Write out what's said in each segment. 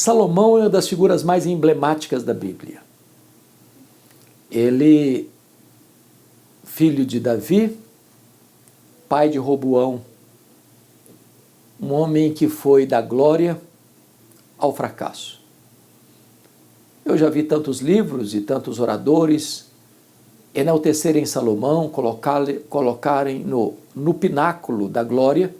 Salomão é uma das figuras mais emblemáticas da Bíblia. Ele, filho de Davi, pai de Roboão, um homem que foi da glória ao fracasso. Eu já vi tantos livros e tantos oradores enaltecerem Salomão, colocarem no pináculo da glória,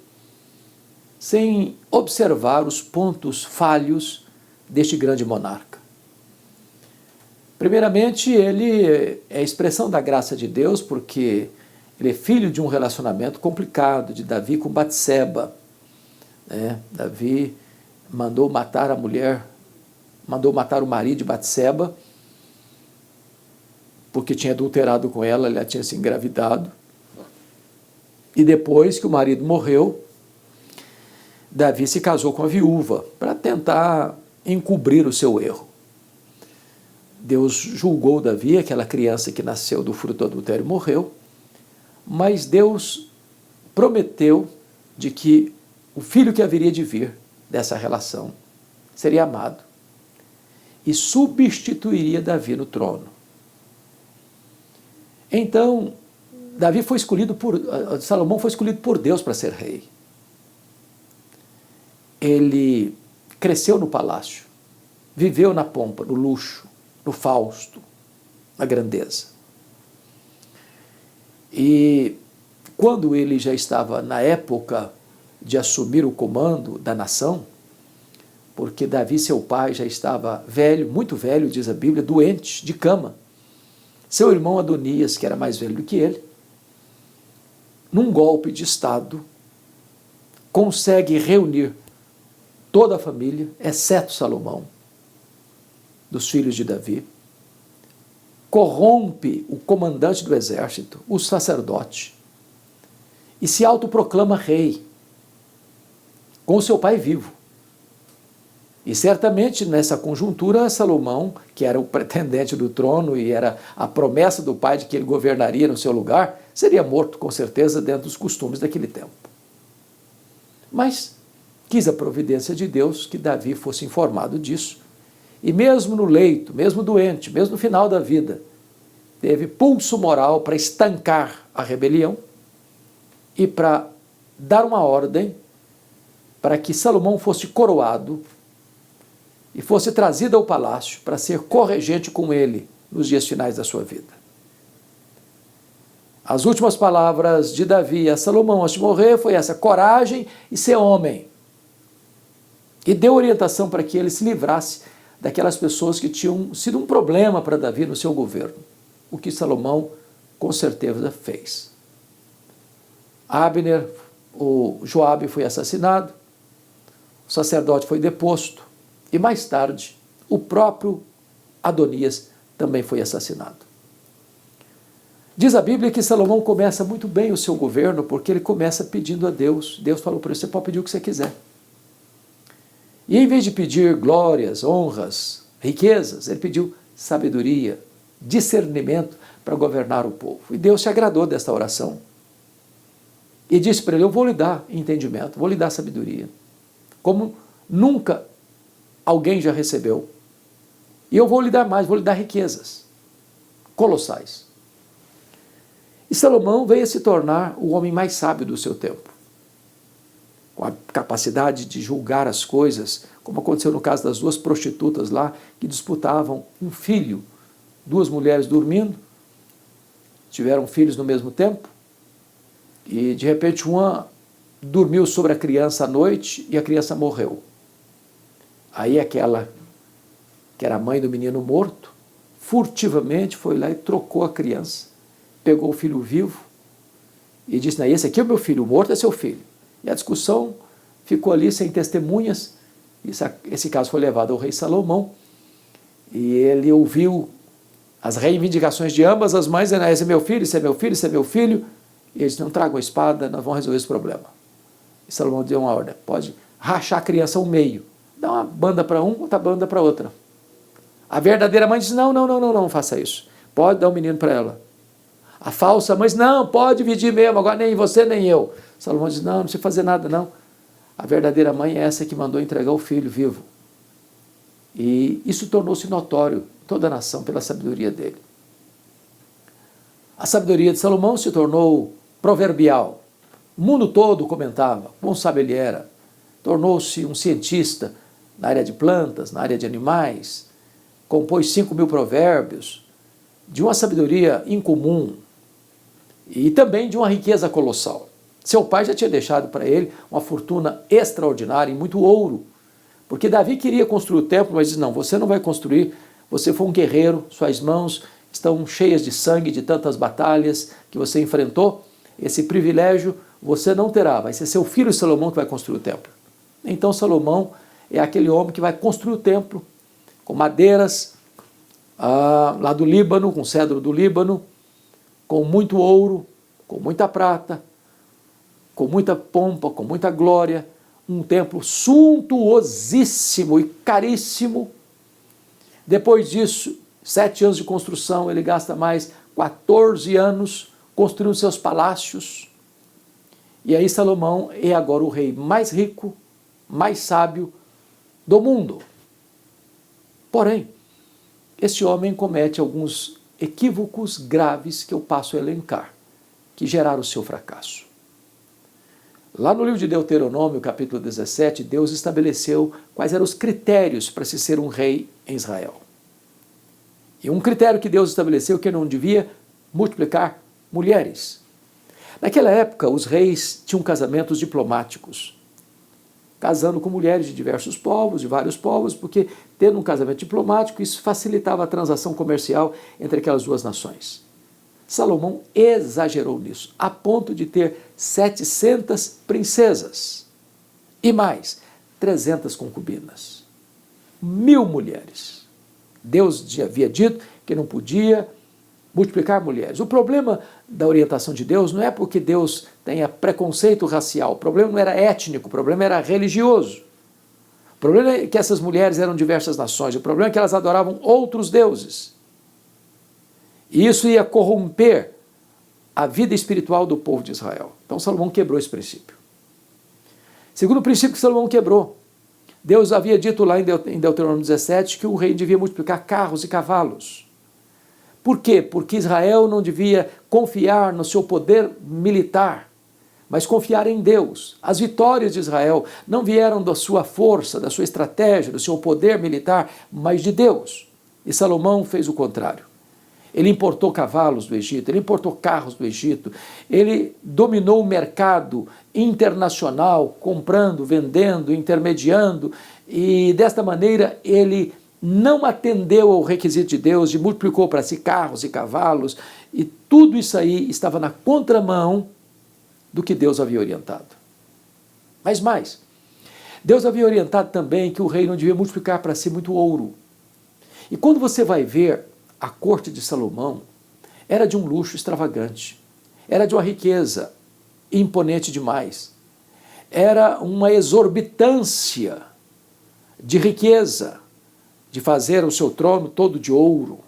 sem observar os pontos falhos deste grande monarca. Primeiramente, ele é a expressão da graça de Deus, porque ele é filho de um relacionamento complicado de Davi com Batseba. Davi mandou matar a mulher, mandou matar o marido de Batseba, porque tinha adulterado com ela, ela tinha se engravidado. E depois que o marido morreu, Davi se casou com a viúva para tentar encobrir o seu erro. Deus julgou Davi, aquela criança que nasceu do fruto do adultério morreu, mas Deus prometeu de que o filho que haveria de vir dessa relação seria amado e substituiria Davi no trono. Então, Salomão foi escolhido por Deus para ser rei. Ele cresceu no palácio, viveu na pompa, no luxo, no fausto, na grandeza. E quando ele já estava na época de assumir o comando da nação, porque Davi, seu pai, já estava velho, muito velho, diz a Bíblia, doente, de cama. Seu irmão Adonias, que era mais velho do que ele, num golpe de Estado, consegue reunir toda a família, exceto Salomão, dos filhos de Davi, corrompe o comandante do exército, o sacerdote, e se autoproclama rei, com seu pai vivo. E certamente nessa conjuntura, Salomão, que era o pretendente do trono e era a promessa do pai de que ele governaria no seu lugar, seria morto com certeza dentro dos costumes daquele tempo. Mas quis a providência de Deus que Davi fosse informado disso, e mesmo no leito, mesmo doente, mesmo no final da vida, teve pulso moral para estancar a rebelião e para dar uma ordem para que Salomão fosse coroado e fosse trazido ao palácio para ser corregente com ele nos dias finais da sua vida. As últimas palavras de Davi a Salomão antes de morrer foi essa: coragem e ser homem. E deu orientação para que ele se livrasse daquelas pessoas que tinham sido um problema para Davi no seu governo, o que Salomão com certeza fez. Abner, o Joabe, foi assassinado, o sacerdote foi deposto, e mais tarde o próprio Adonias também foi assassinado. Diz a Bíblia que Salomão começa muito bem o seu governo, porque ele começa pedindo a Deus. Deus falou para ele: você pode pedir o que você quiser. E em vez de pedir glórias, honras, riquezas, ele pediu sabedoria, discernimento para governar o povo. E Deus se agradou desta oração. E disse para ele: eu vou lhe dar entendimento, vou lhe dar sabedoria, como nunca alguém já recebeu. E eu vou lhe dar mais, vou lhe dar riquezas colossais. E Salomão veio a se tornar o homem mais sábio do seu tempo, com a capacidade de julgar as coisas, como aconteceu no caso das duas prostitutas lá, que disputavam um filho, duas mulheres dormindo, tiveram filhos no mesmo tempo, e de repente uma dormiu sobre a criança à noite e a criança morreu. Aí aquela que era a mãe do menino morto, furtivamente foi lá e trocou a criança, pegou o filho vivo e disse: não, esse aqui é o meu filho, o morto é seu filho. E a discussão ficou ali sem testemunhas. Esse caso foi levado ao rei Salomão, e ele ouviu as reivindicações de ambas as mães, dizendo: esse é meu filho, esse é meu filho, esse é meu filho. E eles: não tragam a espada, nós vamos resolver esse problema. E Salomão deu uma ordem: pode rachar a criança ao meio, dá uma banda para um, outra banda para outra. A verdadeira mãe disse: não faça isso, pode dar um menino para ela. A falsa mãe disse: não, pode dividir mesmo, agora nem você nem eu. Salomão disse: não precisa fazer nada não. A verdadeira mãe é essa que mandou entregar o filho vivo. E isso tornou-se notório em toda a nação pela sabedoria dele. A sabedoria de Salomão se tornou proverbial. O mundo todo comentava quão sábio ele era. Tornou-se um cientista na área de plantas, na área de animais, compôs 5.000 provérbios, de uma sabedoria incomum e também de uma riqueza colossal. Seu pai já tinha deixado para ele uma fortuna extraordinária e muito ouro, porque Davi queria construir o templo, mas disse, não, você não vai construir, você foi um guerreiro, suas mãos estão cheias de sangue de tantas batalhas que você enfrentou, esse privilégio você não terá, vai ser seu filho Salomão que vai construir o templo. Então Salomão é aquele homem que vai construir o templo com madeiras lá do Líbano, com cedro do Líbano, com muito ouro, com muita prata, com muita pompa, com muita glória, um templo suntuosíssimo e caríssimo. Depois disso, 7 anos de construção, ele gasta mais 14 anos construindo seus palácios. E aí Salomão é agora o rei mais rico, mais sábio do mundo. Porém, este homem comete alguns equívocos graves que eu passo a elencar, que geraram o seu fracasso. Lá no livro de Deuteronômio, capítulo 17, Deus estabeleceu quais eram os critérios para se ser um rei em Israel. E um critério que Deus estabeleceu que não devia multiplicar mulheres. Naquela época, os reis tinham casamentos diplomáticos, casando com mulheres de diversos povos, de vários povos, porque tendo um casamento diplomático, isso facilitava a transação comercial entre aquelas duas nações. Salomão exagerou nisso, a ponto de ter 700 princesas e mais 300 concubinas, 1000 mulheres. Deus havia dito que não podia multiplicar mulheres. O problema da orientação de Deus não é porque Deus tenha preconceito racial, o problema não era étnico, o problema era religioso. O problema é que essas mulheres eram diversas nações, o problema é que elas adoravam outros deuses. E isso ia corromper a vida espiritual do povo de Israel. Então Salomão quebrou esse princípio. Segundo princípio que Salomão quebrou, Deus havia dito lá em Deuteronômio 17 que o rei devia multiplicar carros e cavalos. Por quê? Porque Israel não devia confiar no seu poder militar, mas confiar em Deus. As vitórias de Israel não vieram da sua força, da sua estratégia, do seu poder militar, mas de Deus. E Salomão fez o contrário. Ele importou cavalos do Egito, ele importou carros do Egito, ele dominou o mercado internacional, comprando, vendendo, intermediando, e desta maneira ele não atendeu ao requisito de Deus e multiplicou para si carros e cavalos, e tudo isso aí estava na contramão do que Deus havia orientado. Mas mais, Deus havia orientado também que o rei não devia multiplicar para si muito ouro. E quando você vai ver a corte de Salomão, era de um luxo extravagante, era de uma riqueza imponente demais, era uma exorbitância de riqueza, de fazer o seu trono todo de ouro,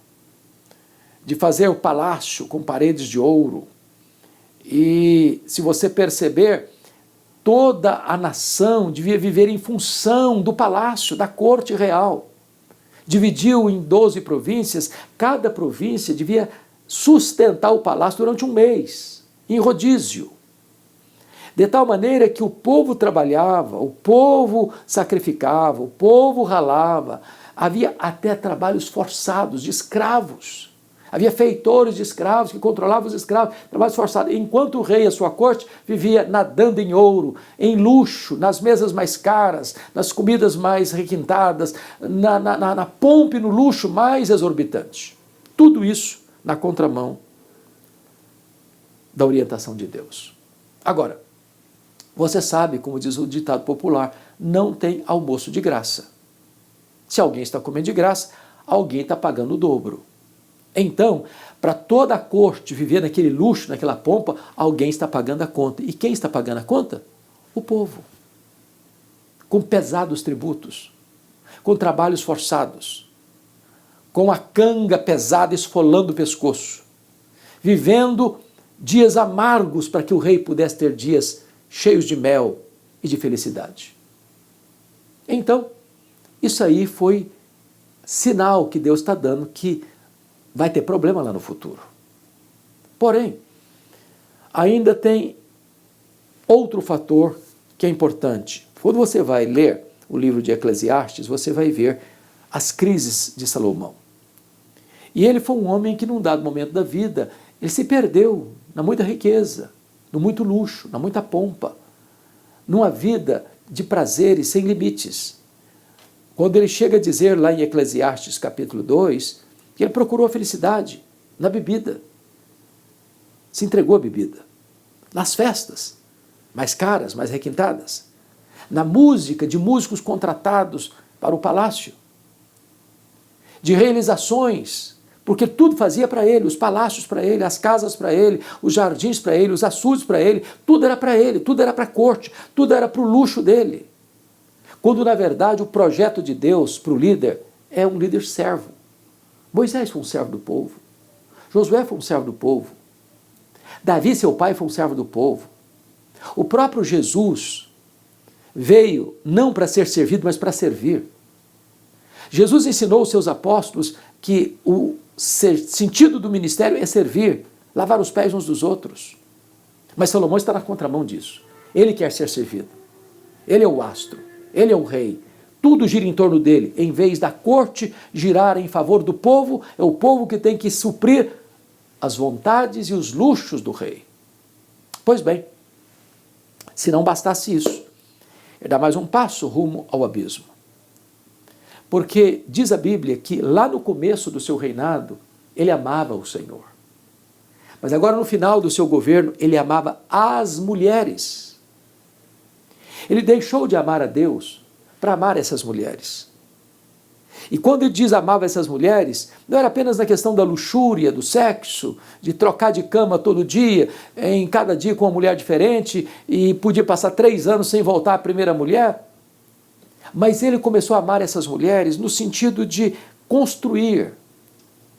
de fazer o palácio com paredes de ouro. E se você perceber, toda a nação devia viver em função do palácio, da corte real. Dividiu em 12 províncias, cada província devia sustentar o palácio durante um mês, em rodízio. De tal maneira que o povo trabalhava, o povo sacrificava, o povo ralava, havia até trabalhos forçados de escravos. Havia feitores de escravos que controlavam os escravos, trabalhos forçados. Enquanto o rei e a sua corte vivia nadando em ouro, em luxo, nas mesas mais caras, nas comidas mais requintadas, na pompa e no luxo mais exorbitante. Tudo isso na contramão da orientação de Deus. Agora, você sabe, como diz o ditado popular, não tem almoço de graça. Se alguém está comendo de graça, alguém está pagando o dobro. Então, para toda a corte viver naquele luxo, naquela pompa, alguém está pagando a conta. E quem está pagando a conta? O povo. Com pesados tributos, com trabalhos forçados, com a canga pesada esfolando o pescoço, vivendo dias amargos para que o rei pudesse ter dias cheios de mel e de felicidade. Então, isso aí foi sinal que Deus está dando que vai ter problema lá no futuro. Porém, ainda tem outro fator que é importante. Quando você vai ler o livro de Eclesiastes, você vai ver as crises de Salomão. E ele foi um homem que, num dado momento da vida, ele se perdeu na muita riqueza, no muito luxo, na muita pompa, numa vida de prazeres sem limites. Quando ele chega a dizer lá em Eclesiastes capítulo 2, que ele procurou a felicidade na bebida, se entregou à bebida, nas festas mais caras, mais requintadas, na música de músicos contratados para o palácio, de realizações, porque tudo fazia para ele, os palácios para ele, as casas para ele, os jardins para ele, os açudes para ele, tudo era para ele, tudo era para a corte, tudo era para o luxo dele. Quando, na verdade, o projeto de Deus para o líder é um líder servo. Moisés foi um servo do povo. Josué foi um servo do povo. Davi, seu pai, foi um servo do povo. O próprio Jesus veio não para ser servido, mas para servir. Jesus ensinou aos seus apóstolos que o sentido do ministério é servir, lavar os pés uns dos outros. Mas Salomão está na contramão disso. Ele quer ser servido. Ele é o astro, ele é o rei. Tudo gira em torno dele. Em vez da corte girar em favor do povo, é o povo que tem que suprir as vontades e os luxos do rei. Pois bem, se não bastasse isso, ele dá mais um passo rumo ao abismo. Porque diz a Bíblia que lá no começo do seu reinado, ele amava o Senhor. Mas agora no final do seu governo, ele amava as mulheres. Ele deixou de amar a Deus para amar essas mulheres. E quando ele diz amava essas mulheres, não era apenas na questão da luxúria, do sexo, de trocar de cama todo dia, em cada dia com uma mulher diferente, e podia passar 3 anos sem voltar à primeira mulher. Mas ele começou a amar essas mulheres no sentido de construir,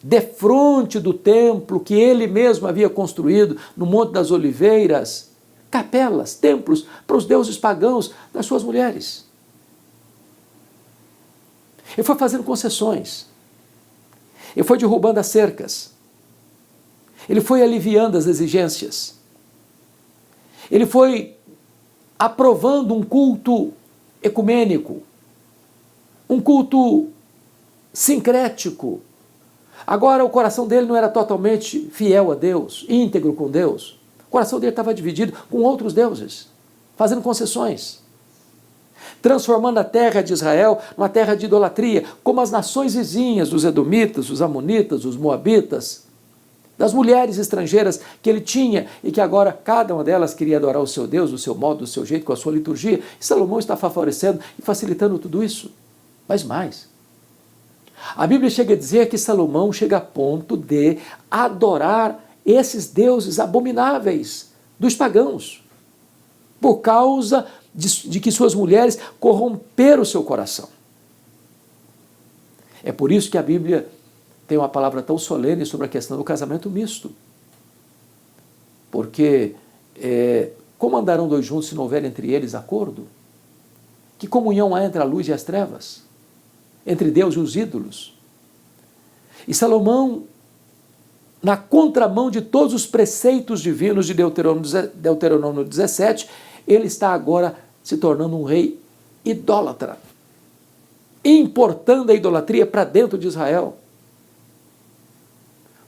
defronte do templo que ele mesmo havia construído no Monte das Oliveiras, capelas, templos para os deuses pagãos das suas mulheres. Ele foi fazendo concessões. Ele foi derrubando as cercas. Ele foi aliviando as exigências. Ele foi aprovando um culto ecumênico, um culto sincrético. Agora o coração dele não era totalmente fiel a Deus, íntegro com Deus. O coração dele estava dividido com outros deuses, fazendo concessões, transformando a terra de Israel numa terra de idolatria, como as nações vizinhas, os edomitas, os amonitas, os moabitas, das mulheres estrangeiras que ele tinha e que agora cada uma delas queria adorar o seu Deus, do seu modo, do seu jeito, com a sua liturgia. E Salomão está favorecendo e facilitando tudo isso. Mas mais. A Bíblia chega a dizer que Salomão chega a ponto de adorar esses deuses abomináveis dos pagãos, por causa de que suas mulheres corromperam o seu coração. É por isso que a Bíblia tem uma palavra tão solene sobre a questão do casamento misto. Porque como andarão 2 juntos se não houver entre eles acordo? Que comunhão há entre a luz e as trevas? Entre Deus e os ídolos? E Salomão, na contramão de todos os preceitos divinos de Deuteronômio 17, ele está agora se tornando um rei idólatra, importando a idolatria para dentro de Israel.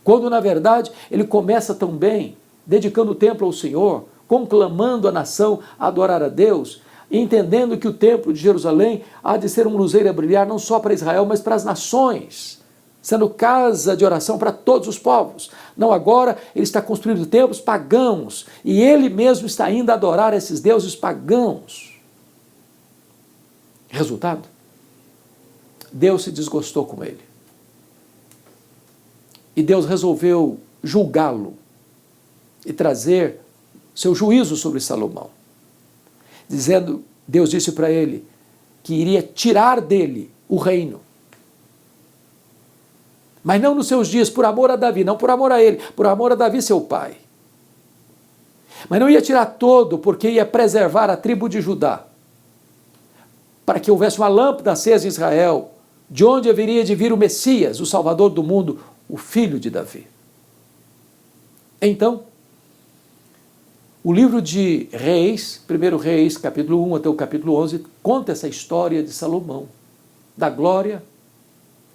Quando, na verdade, ele começa também dedicando o templo ao Senhor, conclamando a nação a adorar a Deus, entendendo que o templo de Jerusalém há de ser um luzeiro a brilhar não só para Israel, mas para as nações, sendo casa de oração para todos os povos. Não, agora ele está construindo templos pagãos, e ele mesmo está indo adorar esses deuses pagãos. Resultado? Deus se desgostou com ele. E Deus resolveu julgá-lo e trazer seu juízo sobre Salomão. Dizendo, Deus disse para ele que iria tirar dele o reino. Mas não nos seus dias, por amor a Davi, não por amor a ele, por amor a Davi, seu pai. Mas não ia tirar todo, porque ia preservar a tribo de Judá, para que houvesse uma lâmpada acesa em Israel, de onde haveria de vir o Messias, o Salvador do mundo, o filho de Davi. Então, o livro de Reis, 1 Reis, capítulo 1 até o capítulo 11, conta essa história de Salomão, da glória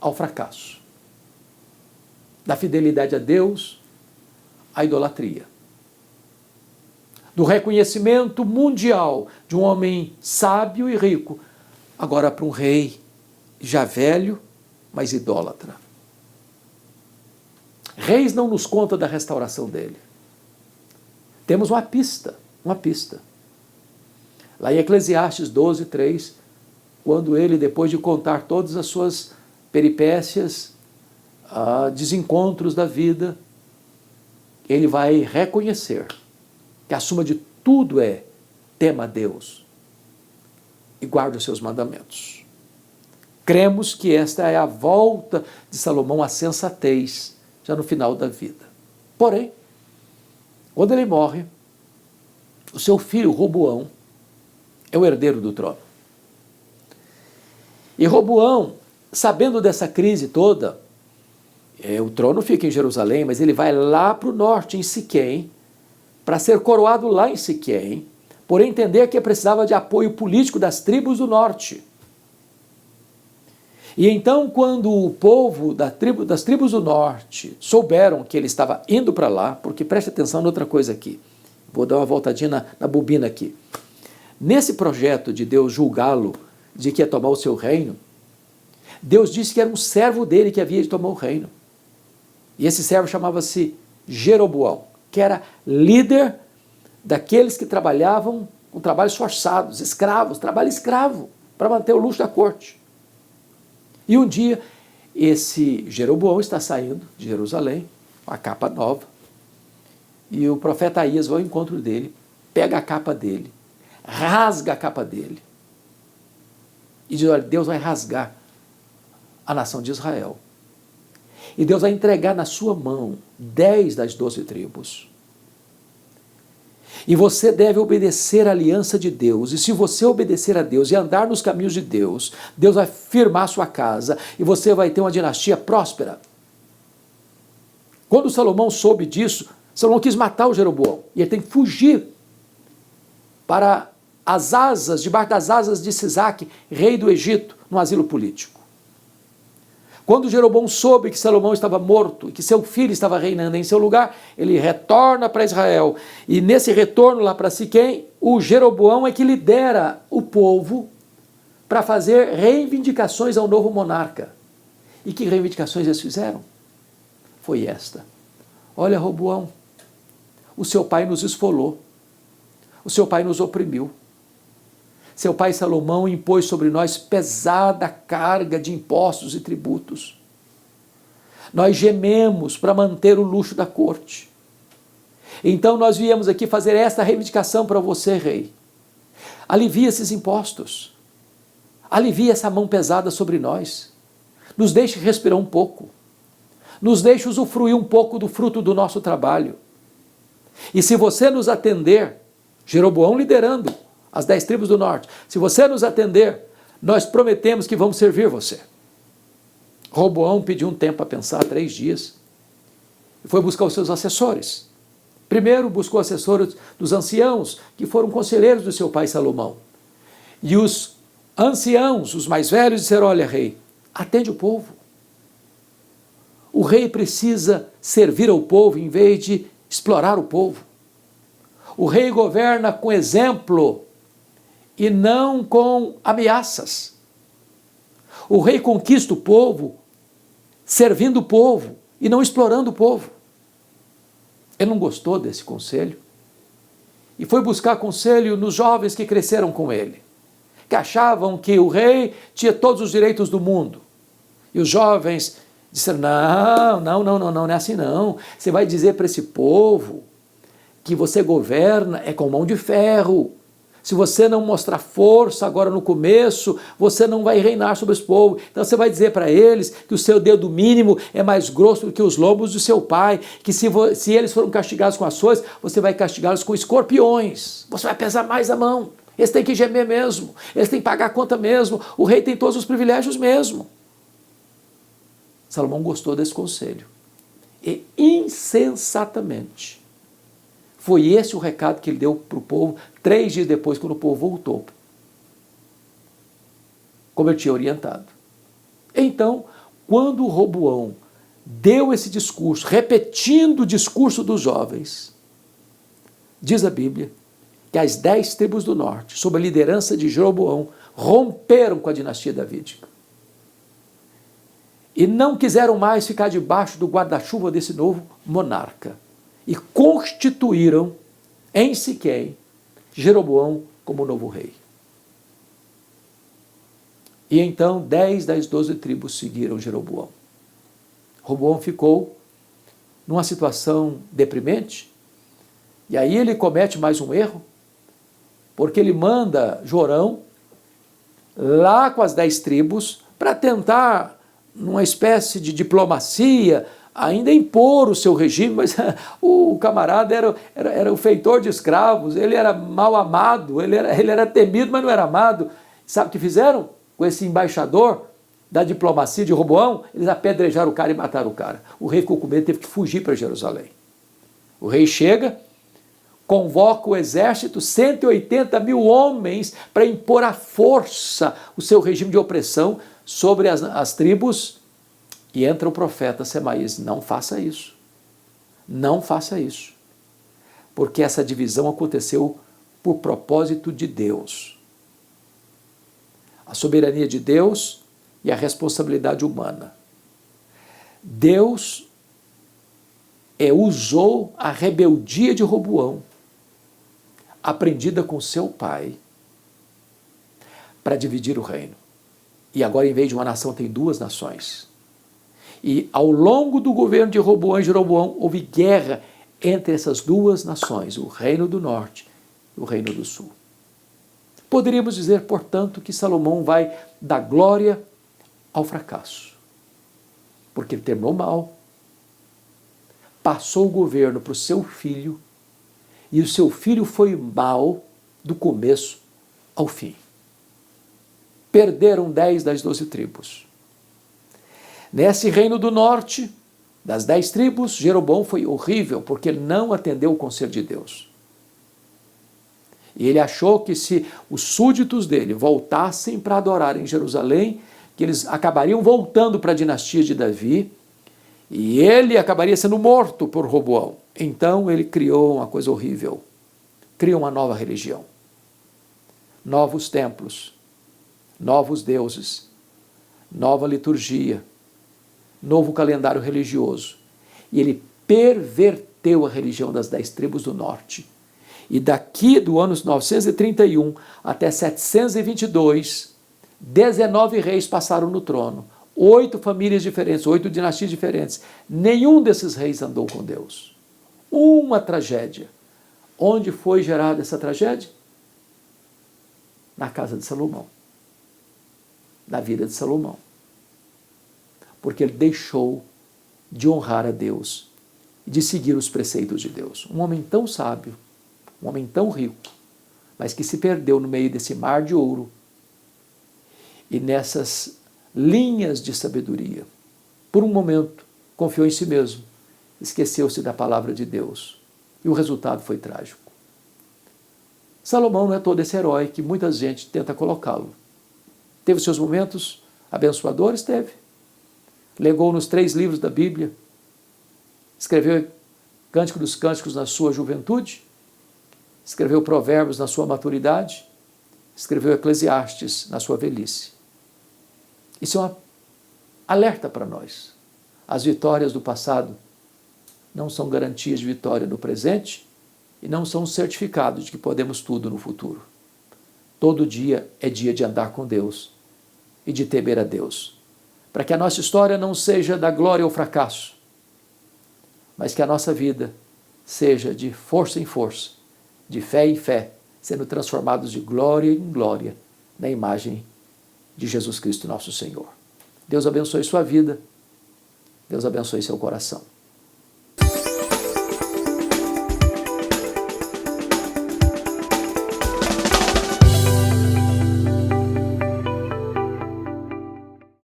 ao fracasso, da fidelidade a Deus à idolatria, do reconhecimento mundial de um homem sábio e rico, agora para um rei já velho, mas idólatra. Reis não nos conta da restauração dele. Temos uma pista. Lá em Eclesiastes 12, 3, quando ele, depois de contar todas as suas peripécias, desencontros da vida, ele vai reconhecer que a suma de tudo é: tema a Deus e guarda os seus mandamentos. Cremos que esta é a volta de Salomão à sensatez, já no final da vida. Porém, quando ele morre, o seu filho Roboão é o herdeiro do trono. E Roboão, sabendo dessa crise toda, o trono fica em Jerusalém, mas ele vai lá para o norte, em Siquém, para ser coroado lá em Siquém, por entender que precisava de apoio político das tribos do norte. E então, quando o povo das tribos do norte souberam que ele estava indo para lá, porque preste atenção noutra coisa aqui, vou dar uma voltadinha na bobina aqui. Nesse projeto de Deus julgá-lo, de que ia tomar o seu reino, Deus disse que era um servo dele que havia de tomar o reino. E esse servo chamava-se Jeroboão, que era líder daqueles que trabalhavam com trabalhos forçados, escravos, trabalho escravo, para manter o luxo da corte. E um dia, esse Jeroboão está saindo de Jerusalém, com a capa nova, e o profeta Aías vai ao encontro dele, pega a capa dele, rasga a capa dele, e diz: olha, Deus vai rasgar a nação de Israel. E Deus vai entregar na sua mão 10 das 12 tribos. E você deve obedecer à aliança de Deus. E se você obedecer a Deus e andar nos caminhos de Deus, Deus vai firmar a sua casa e você vai ter uma dinastia próspera. Quando Salomão soube disso, Salomão quis matar o Jeroboão. E ele tem que fugir para as asas, debaixo das asas de Sisaque, rei do Egito, no asilo político. Quando Jeroboão soube que Salomão estava morto e que seu filho estava reinando em seu lugar, ele retorna para Israel. E nesse retorno lá para Siquém, o Jeroboão é que lidera o povo para fazer reivindicações ao novo monarca. E que reivindicações eles fizeram? Foi esta: olha, Roboão, o seu pai nos esfolou, o seu pai nos oprimiu. Seu pai Salomão impôs sobre nós pesada carga de impostos e tributos. Nós gememos para manter o luxo da corte. Então nós viemos aqui fazer esta reivindicação para você, rei. Alivia esses impostos. Alivia essa mão pesada sobre nós. Nos deixe respirar um pouco. Nos deixe usufruir um pouco do fruto do nosso trabalho. E se você nos atender, Jeroboão liderando as 10 tribos do norte, se você nos atender, nós prometemos que vamos servir você. Roboão pediu um tempo para pensar, 3 dias, e foi buscar os seus assessores. Primeiro buscou assessores dos anciãos, que foram conselheiros do seu pai Salomão. E os anciãos, os mais velhos, disseram: olha, rei, atende o povo. O rei precisa servir ao povo em vez de explorar o povo. O rei governa com exemplo e não com ameaças. O rei conquista o povo servindo o povo e não explorando o povo. Ele não gostou desse conselho e foi buscar conselho nos jovens que cresceram com ele, que achavam que o rei tinha todos os direitos do mundo. E os jovens disseram: não é assim não. Você vai dizer para esse povo que você governa é com mão de ferro. Se você não mostrar força agora no começo, você não vai reinar sobre esse povo. Então você vai dizer para eles que o seu dedo mínimo é mais grosso do que os lombos do seu pai, que se eles foram castigados com açoites, você vai castigá-los com escorpiões. Você vai pesar mais a mão. Eles têm que gemer mesmo, eles têm que pagar a conta mesmo, o rei tem todos os privilégios mesmo. Salomão gostou desse conselho. E insensatamente, foi esse o recado que ele deu para o povo 3 dias depois, quando o povo voltou, como eu tinha orientado. Então, quando Roboão deu esse discurso, repetindo o discurso dos jovens, diz a Bíblia que as 10 tribos do norte, sob a liderança de Jeroboão, romperam com a dinastia davídica. E não quiseram mais ficar debaixo do guarda-chuva desse novo monarca. E constituíram em Siquém Jeroboão como novo rei. E então 10 das 12 tribos seguiram Jeroboão. Roboão ficou numa situação deprimente, e aí ele comete mais um erro, porque ele manda Jorão lá com as 10 tribos para tentar, numa espécie de diplomacia, ainda impor o seu regime, mas o camarada era o feitor de escravos, ele era mal amado, ele era temido, mas não era amado. Sabe o que fizeram com esse embaixador da diplomacia de Roboão? Eles apedrejaram o cara e mataram o cara. O rei ficou com medo, teve que fugir para Jerusalém. O rei chega, convoca o exército, 180 mil homens, para impor à força o seu regime de opressão sobre as tribos. E entra o profeta Semaías: não faça isso. Não faça isso. Porque essa divisão aconteceu por propósito de Deus. A soberania de Deus e a responsabilidade humana. Deus usou a rebeldia de Roboão, aprendida com seu pai, para dividir o reino. E agora, em vez de uma nação, tem 2 nações. E ao longo do governo de Roboão e Jeroboão, houve guerra entre essas 2 nações, o reino do norte e o reino do sul. Poderíamos dizer, portanto, que Salomão vai da glória ao fracasso, porque ele terminou mal, passou o governo para o seu filho, e o seu filho foi mal do começo ao fim. Perderam 10 das 12 tribos. Nesse reino do norte, das 10 tribos, Jeroboão foi horrível, porque ele não atendeu o conselho de Deus. E ele achou que se os súditos dele voltassem para adorar em Jerusalém, que eles acabariam voltando para a dinastia de Davi, e ele acabaria sendo morto por Roboão. Então ele criou uma coisa horrível. Criou uma nova religião. Novos templos, novos deuses, nova liturgia, novo calendário religioso. E ele perverteu a religião das 10 tribos do norte. E daqui do ano 931 até 722, 19 reis passaram no trono. 8 famílias diferentes, 8 dinastias diferentes. Nenhum desses reis andou com Deus. Uma tragédia. Onde foi gerada essa tragédia? Na casa de Salomão. Na vida de Salomão. Porque ele deixou de honrar a Deus e de seguir os preceitos de Deus. Um homem tão sábio, um homem tão rico, mas que se perdeu no meio desse mar de ouro e nessas linhas de sabedoria. Por um momento, confiou em si mesmo, esqueceu-se da palavra de Deus, e o resultado foi trágico. Salomão não é todo esse herói que muita gente tenta colocá-lo. Teve seus momentos abençoadores? Teve. Legou nos 3 livros da Bíblia, escreveu Cântico dos Cânticos na sua juventude, escreveu Provérbios na sua maturidade, escreveu Eclesiastes na sua velhice. Isso é um alerta para nós. As vitórias do passado não são garantias de vitória no presente e não são um certificado de que podemos tudo no futuro. Todo dia é dia de andar com Deus e de temer a Deus, para que a nossa história não seja da glória ao fracasso, mas que a nossa vida seja de força em força, de fé em fé, sendo transformados de glória em glória na imagem de Jesus Cristo, nosso Senhor. Deus abençoe sua vida, Deus abençoe seu coração.